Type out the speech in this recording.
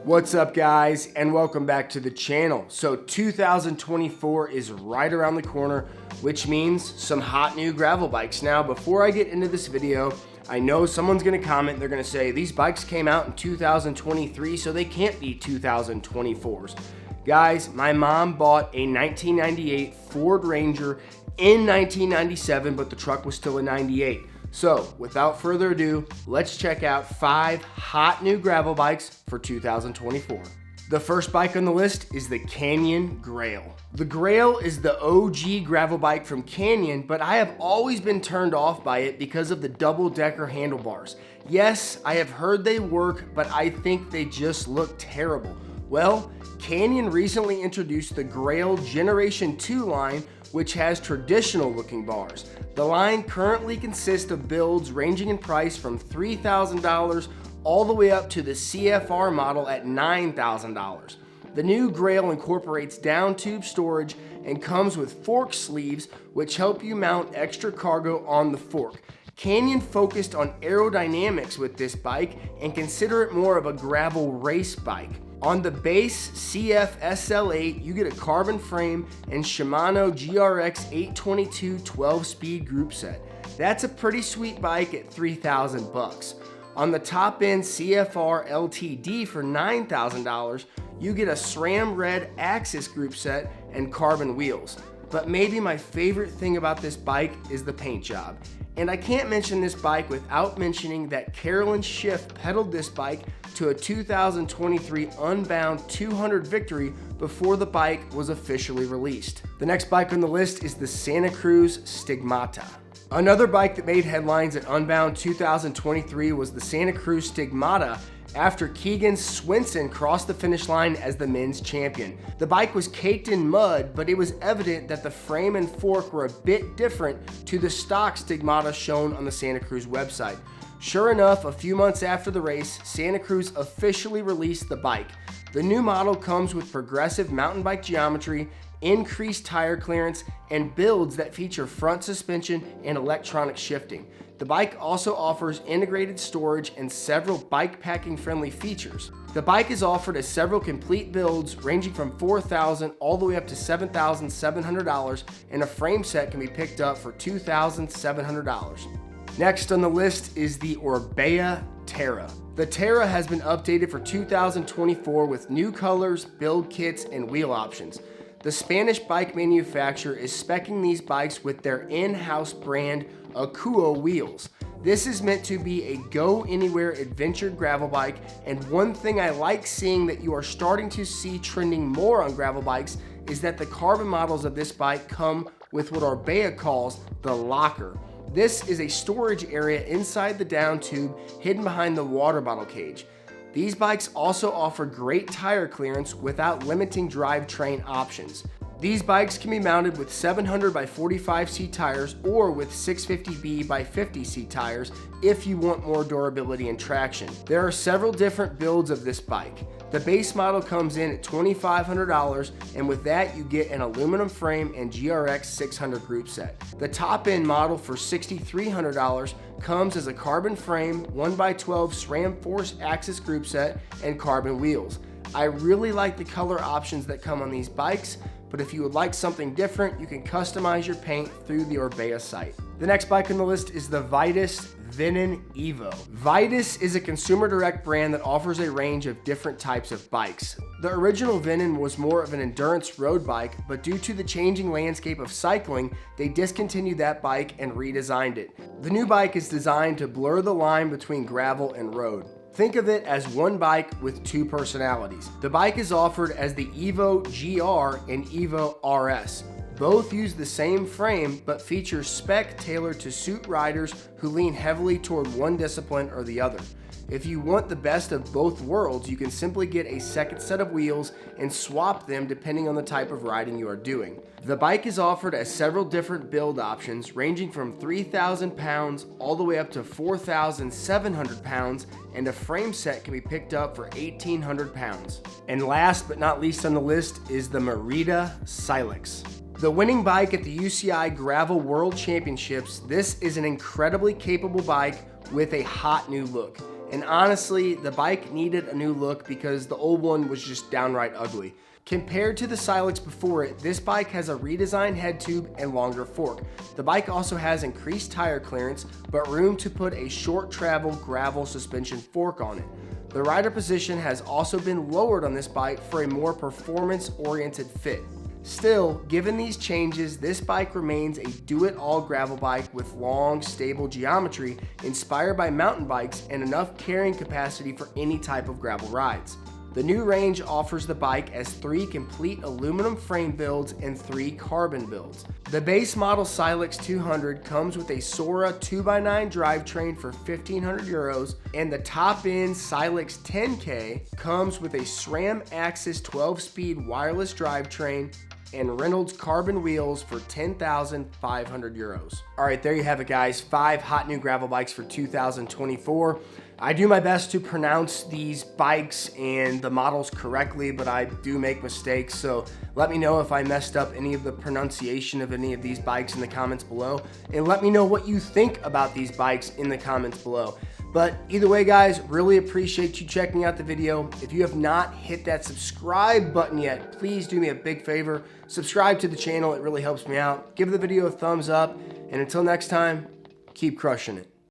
What's up guys, and welcome back to the channel. So 2024 is right around the corner, which means some hot new gravel bikes. Now, before I get into this video, I know someone's gonna comment, they're gonna say, these bikes came out in 2023, so they can't be 2024s. Guys, my mom bought a 1998 Ford Ranger in 1997, but the truck was still a 98. So, without further ado, let's check out 5 hot new gravel bikes for 2024. The first bike on the list is the Canyon Grail. The Grail is the OG gravel bike from Canyon, but I have always been turned off by it because of the double-decker handlebars. Yes, I have heard they work, but I think they just look terrible. Well, Canyon recently introduced the Grail Generation 2 line, which has traditional looking bars. The line currently consists of builds ranging in price from $3,000 all the way up to the CFR model at $9,000. The new Grail incorporates down tube storage and comes with fork sleeves, which help you mount extra cargo on the fork. Canyon focused on aerodynamics with this bike and consider it more of a gravel race bike. On the base CF SL8, you get a carbon frame and Shimano GRX 822 12-speed group set. That's a pretty sweet bike at $3,000 bucks. On the top end CFR LTD for $9,000, you get a SRAM Red Axis group set and carbon wheels. But maybe my favorite thing about this bike is the paint job. And I can't mention this bike without mentioning that Carolyn Schiff pedaled this bike to a 2023 Unbound 200 victory before the bike was officially released. The next bike on the list is the Santa Cruz Stigmata. Another bike that made headlines at Unbound 2023 was the Santa Cruz Stigmata after Keegan Swenson crossed the finish line as the men's champion. The bike was caked in mud, but it was evident that the frame and fork were a bit different to the stock Stigmata shown on the Santa Cruz website. Sure enough, a few months after the race, Santa Cruz officially released the bike. The new model comes with progressive mountain bike geometry, increased tire clearance, and builds that feature front suspension and electronic shifting. The bike also offers integrated storage and several bike packing friendly features. The bike is offered as several complete builds ranging from $4,000 all the way up to $7,700, and a frame set can be picked up for $2,700. Next on the list is the Orbea Terra. The Terra has been updated for 2024 with new colors, build kits, and wheel options. The Spanish bike manufacturer is speccing these bikes with their in-house brand Akuo wheels. This is meant to be a go-anywhere adventure gravel bike, and one thing I like seeing that you are starting to see trending more on gravel bikes is that the carbon models of this bike come with what Orbea calls the locker. This is a storage area inside the down tube hidden behind the water bottle cage. These bikes also offer great tire clearance without limiting drivetrain options. These bikes can be mounted with 700 by 45C tires or with 650B by 50C tires if you want more durability and traction. There are several different builds of this bike. The base model comes in at $2,500, and with that you get an aluminum frame and GRX 600 group set. The top end model for $6,300 comes as a carbon frame, 1x12 SRAM Force Axis group set, and carbon wheels. I really like the color options that come on these bikes, but if you would like something different, you can customize your paint through the Orbea site. The next bike on the list is the Vitus Venen Evo. Vitus is a consumer direct brand that offers a range of different types of bikes. The original Venen was more of an endurance road bike, but due to the changing landscape of cycling, they discontinued that bike and redesigned it. The new bike is designed to blur the line between gravel and road. Think of it as one bike with two personalities. The bike is offered as the Evo GR and Evo RS. Both use the same frame, but feature spec tailored to suit riders who lean heavily toward one discipline or the other. If you want the best of both worlds, you can simply get a second set of wheels and swap them depending on the type of riding you are doing. The bike is offered as several different build options ranging from 3,000 pounds all the way up to 4,700 pounds, and a frame set can be picked up for 1,800 pounds. And last but not least on the list is the Marita Syx. The winning bike at the UCI Gravel World Championships, this is an incredibly capable bike with a hot new look. and honestly, the bike needed a new look because the old one was just downright ugly. Compared to the Syx before it, this bike has a redesigned head tube and longer fork. The bike also has increased tire clearance, but room to put a short travel gravel suspension fork on it. The rider position has also been lowered on this bike for a more performance-oriented fit. Still, given these changes, this bike remains a do-it-all gravel bike with long, stable geometry inspired by mountain bikes and enough carrying capacity for any type of gravel rides. The new range offers the bike as 3 complete aluminum frame builds and 3 carbon builds. The base model Syx 200 comes with a Sora 2x9 drivetrain for €1,500, and the top-end Syx 10K comes with a SRAM Axis 12-speed wireless drivetrain and Reynolds carbon wheels for €10,500. All right, there you have it, guys. 5 hot new gravel bikes for 2024. I do my best to pronounce these bikes and the models correctly, but I do make mistakes, so let me know if I messed up any of the pronunciation of any of these bikes in the comments below, and let me know what you think about these bikes in the comments below. But either way, guys, really appreciate you checking out the video. If you have not hit that subscribe button yet, please do me a big favor. Subscribe to the channel. It really helps me out. Give the video a thumbs up. And until next time, keep crushing it.